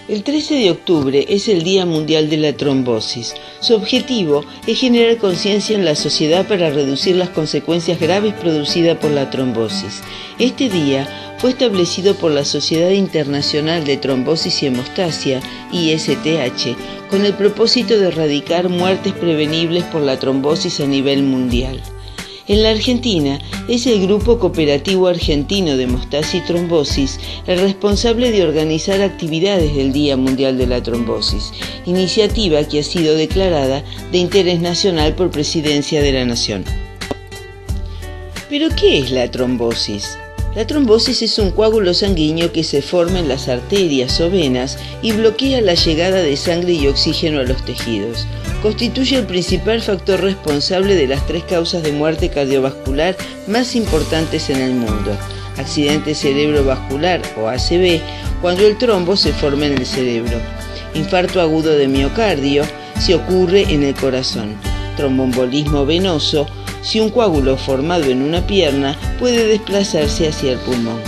El 13 de octubre es el Día Mundial de la Trombosis. Su objetivo es generar conciencia en la sociedad para reducir las consecuencias graves producidas por la trombosis. Este día fue establecido por la Sociedad Internacional de Trombosis y Hemostasia, ISTH, con el propósito de erradicar muertes prevenibles por la trombosis a nivel mundial. En la Argentina, es el Grupo Cooperativo Argentino de Hemostasia y Trombosis el responsable de organizar actividades del Día Mundial de la Trombosis, iniciativa que ha sido declarada de interés nacional por Presidencia de la Nación. ¿Pero qué es la trombosis? La trombosis es un coágulo sanguíneo que se forma en las arterias o venas y bloquea la llegada de sangre y oxígeno a los tejidos. Constituye el principal factor responsable de las 3 causas de muerte cardiovascular más importantes en el mundo: accidente cerebrovascular o ACV, cuando el trombo se forma en el cerebro; infarto agudo de miocardio, si ocurre en el corazón; tromboembolismo venoso, si un coágulo formado en una pierna puede desplazarse hacia el pulmón.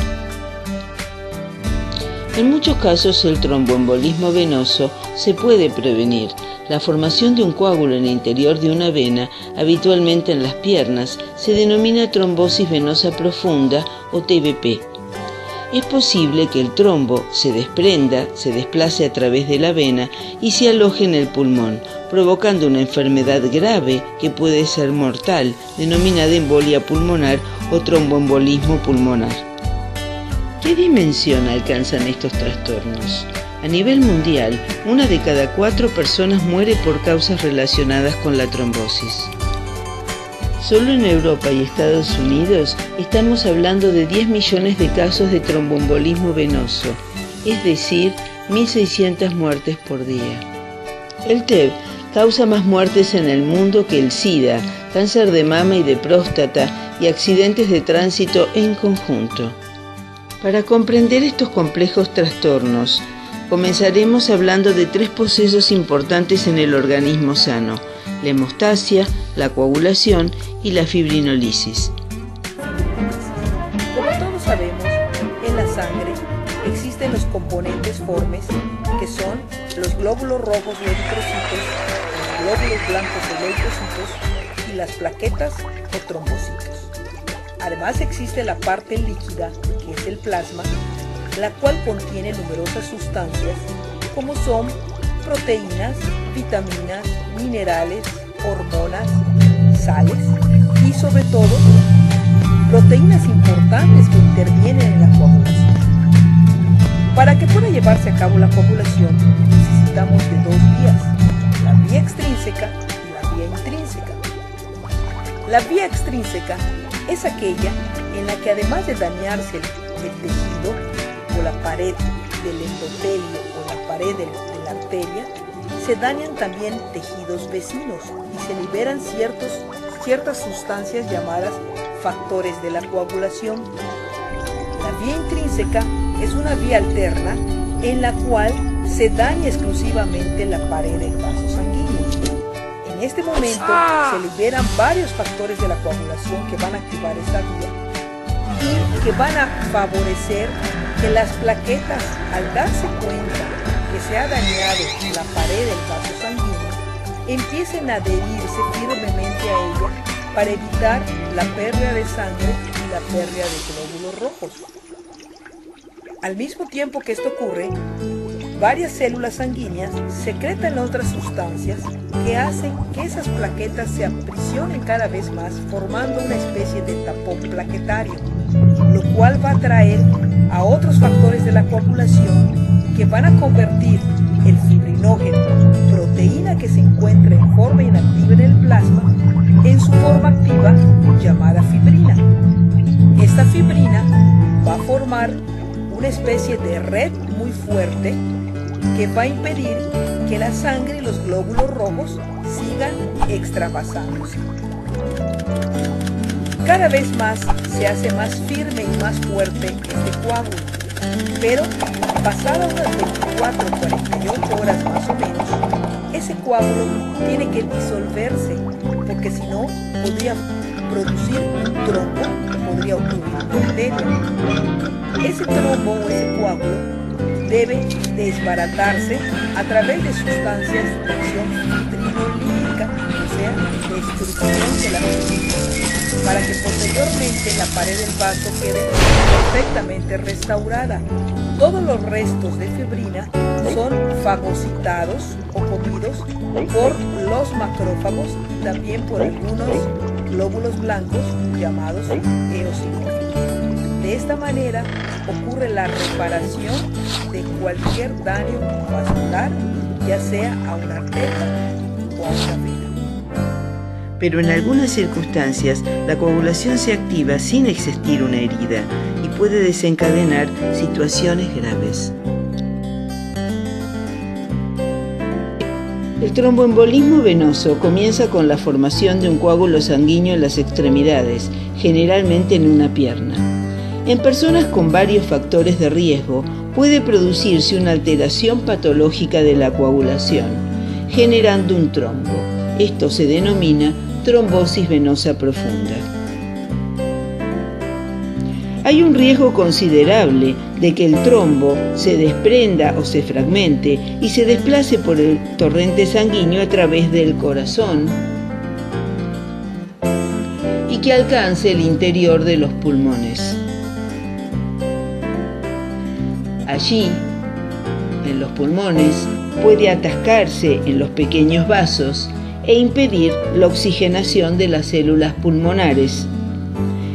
En muchos casos el tromboembolismo venoso se puede prevenir. La formación de un coágulo en el interior de una vena, habitualmente en las piernas, se denomina trombosis venosa profunda o TVP. Es posible que el trombo se desprenda, se desplace a través de la vena y se aloje en el pulmón, provocando una enfermedad grave que puede ser mortal, denominada embolia pulmonar o tromboembolismo pulmonar. ¿Qué dimensión alcanzan estos trastornos? A nivel mundial, 1 de cada 4 personas muere por causas relacionadas con la trombosis. Solo en Europa y Estados Unidos estamos hablando de 10 millones de casos de tromboembolismo venoso, es decir, 1.600 muertes por día. El TEV causa más muertes en el mundo que el SIDA, cáncer de mama y de próstata y accidentes de tránsito en conjunto. Para comprender estos complejos trastornos, comenzaremos hablando de 3 procesos importantes en el organismo sano: la hemostasia, la coagulación y la fibrinólisis. Como todos sabemos, en la sangre existen los componentes formes, que son los glóbulos rojos o eritrocitos, los glóbulos blancos o leucocitos y las plaquetas o trombocitos. Además existe la parte líquida, que es el plasma, la cual contiene numerosas sustancias como son proteínas, vitaminas, minerales, hormonas, sales y sobre todo proteínas importantes que intervienen en la coagulación. Para que pueda llevarse a cabo la coagulación necesitamos de 2 vías, la vía extrínseca y la vía intrínseca. La vía extrínseca es aquella en la que, además de dañarse el tejido o la pared del endotelio o la pared de la arteria, se dañan también tejidos vecinos y se liberan ciertas sustancias llamadas factores de la coagulación. La vía intrínseca es una vía alterna en la cual se daña exclusivamente la pared del vaso sanguíneo. En este momento se liberan varios factores de la coagulación que van a activar esta vía y que van a favorecer que las plaquetas, al darse cuenta que se ha dañado la pared del vaso sanguíneo, empiecen a adherirse firmemente a ella para evitar la pérdida de sangre y la pérdida de glóbulos rojos. Al mismo tiempo que esto ocurre, varias células sanguíneas secretan otras sustancias que hacen que esas plaquetas se aprisionen cada vez más, formando una especie de tapón plaquetario, lo cual va a atraer a otros factores de la coagulación que van a convertir el fibrinógeno, proteína que se encuentra en forma inactiva en el plasma, en su forma activa llamada fibrina. Esta fibrina va a formar una especie de red muy fuerte que va a impedir que la sangre y los glóbulos rojos sigan extravasándose. Cada vez más se hace más firme y más fuerte este coágulo, pero pasadas unas 24 o 48 horas más o menos, ese coágulo tiene que disolverse, porque si no podría producir un trombo, podría ocurrir un trombo. Ese trombo o ese coágulo debe desbaratarse a través de sustancias de acción fibrinolítica, o sea, destrucción de la fibrina, para que posteriormente la pared del vaso quede perfectamente restaurada. Todos los restos de fibrina son fagocitados o comidos por los macrófagos y también por algunos glóbulos blancos llamados eosinófilos. De esta manera ocurre la reparación de cualquier daño vascular, ya sea a una arteria o a una vena. Pero en algunas circunstancias la coagulación se activa sin existir una herida y puede desencadenar situaciones graves. El tromboembolismo venoso comienza con la formación de un coágulo sanguíneo en las extremidades, generalmente en una pierna. En personas con varios factores de riesgo puede producirse una alteración patológica de la coagulación, generando un trombo. Esto se denomina trombosis venosa profunda. Hay un riesgo considerable de que el trombo se desprenda o se fragmente y se desplace por el torrente sanguíneo a través del corazón y que alcance el interior de los pulmones. Allí, en los pulmones, puede atascarse en los pequeños vasos e impedir la oxigenación de las células pulmonares,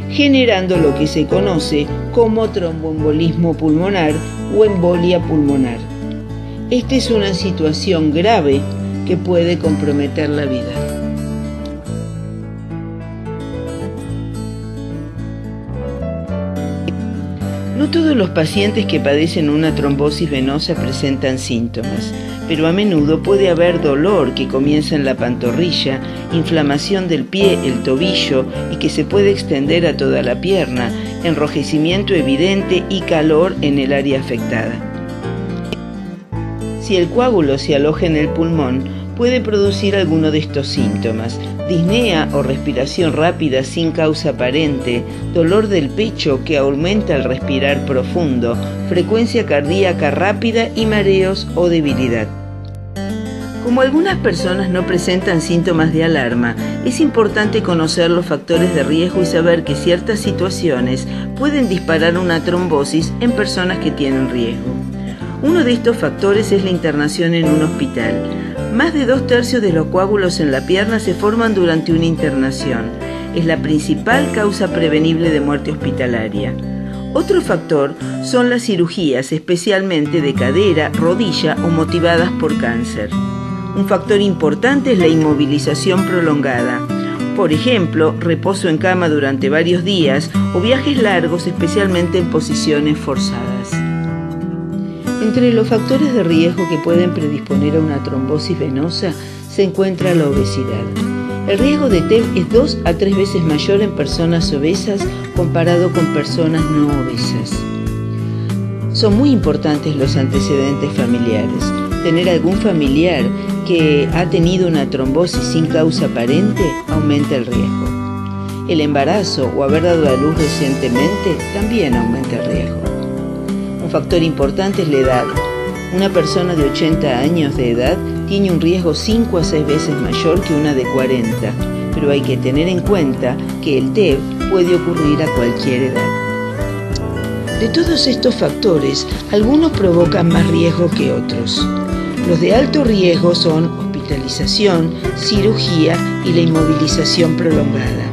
generando lo que se conoce como tromboembolismo pulmonar o embolia pulmonar. Esta es una situación grave que puede comprometer la vida. No todos los pacientes que padecen una trombosis venosa presentan síntomas, pero a menudo puede haber dolor que comienza en la pantorrilla, inflamación del pie, el tobillo y que se puede extender a toda la pierna, enrojecimiento evidente y calor en el área afectada. Si el coágulo se aloja en el pulmón, puede producir alguno de estos síntomas: disnea o respiración rápida sin causa aparente, dolor del pecho que aumenta al respirar profundo, frecuencia cardíaca rápida y mareos o debilidad. Como algunas personas no presentan síntomas de alarma, es importante conocer los factores de riesgo y saber que ciertas situaciones pueden disparar una trombosis en personas que tienen riesgo. Uno de estos factores es la internación en un hospital. Más de 2/3 de los coágulos en la pierna se forman durante una internación. Es la principal causa prevenible de muerte hospitalaria. Otro factor son las cirugías, especialmente de cadera, rodilla o motivadas por cáncer. Un factor importante es la inmovilización prolongada. Por ejemplo, reposo en cama durante varios días o viajes largos, especialmente en posiciones forzadas. Entre los factores de riesgo que pueden predisponer a una trombosis venosa se encuentra la obesidad. El riesgo de TEV es 2 a 3 veces mayor en personas obesas comparado con personas no obesas. Son muy importantes los antecedentes familiares. Tener algún familiar que ha tenido una trombosis sin causa aparente aumenta el riesgo. El embarazo o haber dado a luz recientemente también aumenta el riesgo. Un factor importante es la edad. Una persona de 80 años de edad tiene un riesgo 5 a 6 veces mayor que una de 40, pero hay que tener en cuenta que el TEV puede ocurrir a cualquier edad. De todos estos factores, algunos provocan más riesgo que otros. Los de alto riesgo son hospitalización, cirugía y la inmovilización prolongada.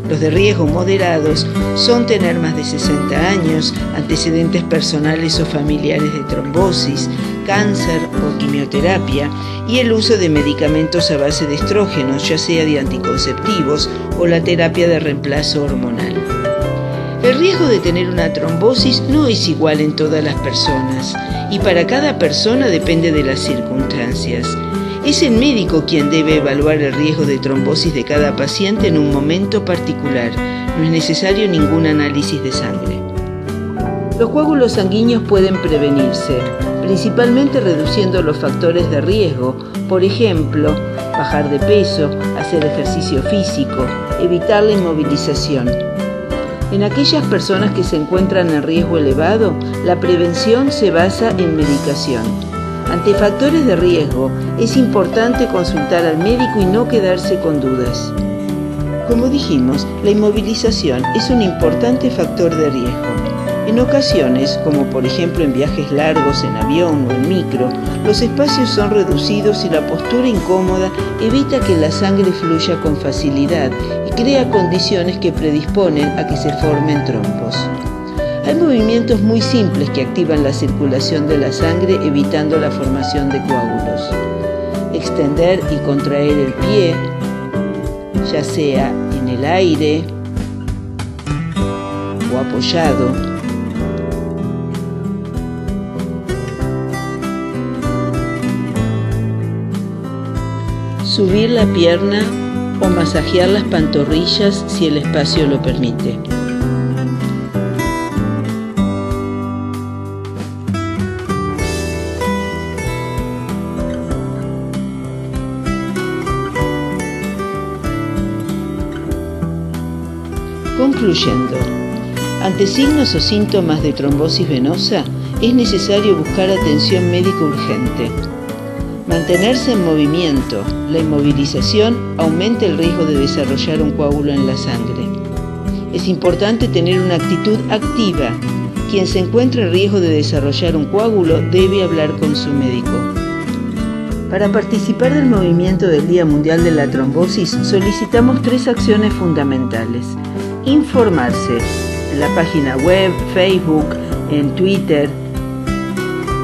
Los de riesgo moderados son tener más de 60 años, antecedentes personales o familiares de trombosis, cáncer o quimioterapia y el uso de medicamentos a base de estrógenos, ya sea de anticonceptivos o la terapia de reemplazo hormonal. El riesgo de tener una trombosis no es igual en todas las personas y para cada persona depende de las circunstancias. Es el médico quien debe evaluar el riesgo de trombosis de cada paciente en un momento particular. No es necesario ningún análisis de sangre. Los coágulos sanguíneos pueden prevenirse, principalmente reduciendo los factores de riesgo, por ejemplo, bajar de peso, hacer ejercicio físico, evitar la inmovilización. En aquellas personas que se encuentran en riesgo elevado, la prevención se basa en medicación. Ante factores de riesgo, es importante consultar al médico y no quedarse con dudas. Como dijimos, la inmovilización es un importante factor de riesgo. En ocasiones, como por ejemplo en viajes largos en avión o en micro, los espacios son reducidos y la postura incómoda evita que la sangre fluya con facilidad y crea condiciones que predisponen a que se formen trombos. Hay movimientos muy simples que activan la circulación de la sangre evitando la formación de coágulos. Extender y contraer el pie, ya sea en el aire o apoyado. Subir la pierna o masajear las pantorrillas si el espacio lo permite. Concluyendo, ante signos o síntomas de trombosis venosa, es necesario buscar atención médica urgente. Mantenerse en movimiento, la inmovilización aumenta el riesgo de desarrollar un coágulo en la sangre. Es importante tener una actitud activa. Quien se encuentra en riesgo de desarrollar un coágulo debe hablar con su médico. Para participar del movimiento del Día Mundial de la Trombosis, solicitamos 3 acciones fundamentales. Informarse en la página web, Facebook, en Twitter.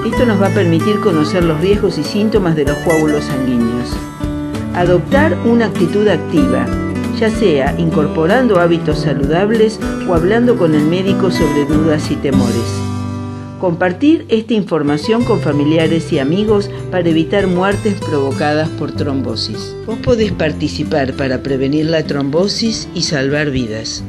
Esto nos va a permitir conocer los riesgos y síntomas de los coágulos sanguíneos. Adoptar una actitud activa, ya sea incorporando hábitos saludables o hablando con el médico sobre dudas y temores. Compartir esta información con familiares y amigos para evitar muertes provocadas por trombosis. Vos podés participar para prevenir la trombosis y salvar vidas.